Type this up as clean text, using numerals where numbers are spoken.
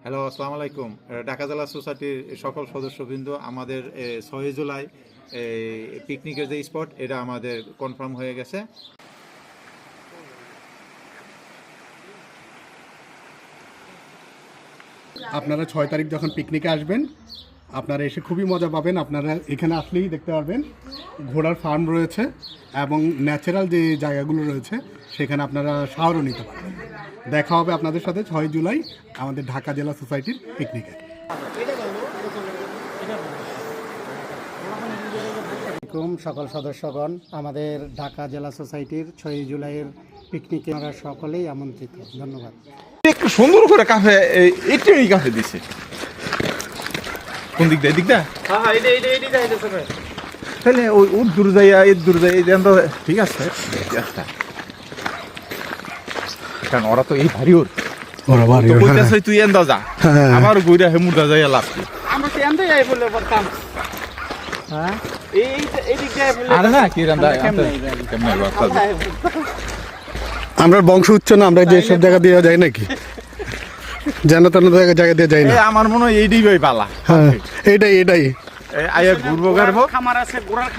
Hello, আসসালামু আলাইকুম। ঢাকা জেলা সোসাইটির সকল সদস্যবৃন্দ, আমাদের 6 জুলাই পিকনিকের যে স্পট এটা আমাদের কনফার্ম হয়ে গেছে। আপনারা 6 তারিখ যখন পিকনিকে আসবেন, আপনারা এসে খুবই মজা পাবেন। আপনারা এখানে আসলেই দেখতে পারবেন ঘোড়ার ফার্ম রয়েছে এবং ন্যাচারাল যে জায়গাগুলো রয়েছে সেখানে আপনারা শাওয়ারও নিতে পারবেন। দেখা হবে আপনাদের সাথে 6 জুলাই আমাদের ঢাকা জেলা সোসাইটির পিকনিকে। সকল সদস্যগণ, আমাদের ঢাকা জেলা সোসাইটির 6 জুলাইয়ের পিকনিকে আমরা সকলেই আমন্ত্রিত। ধন্যবাদ। একটু সুন্দর করে কাফে এই কাফে দিছে কোন দিক দিয়ে দিকটা তাহলে ওই দূর যাইয়া দূর যাই ঠিক আছে কারণ ওরা তো এই ভারী তুই এন্দা যা আমার গইরা হেমুদা যাইয়া লাভ কি আমরা তো এন্ডে যাই বলে বলতাম। হ্যাঁ, এই দিক দিয়ে বলে আরে না কি রান্দা কেমনে আমরা বংশ উচ্চ না, আমরা যে সব জায়গা দিয়ে যাই নাকি যেন তেন জায়গা দিয়ে যাই না। আমার মনে হয় এইটাই ভাই পালা। হ্যাঁ, এটাই আয়া ঘুরবো গারবো খামার আছে, ঘোড়ার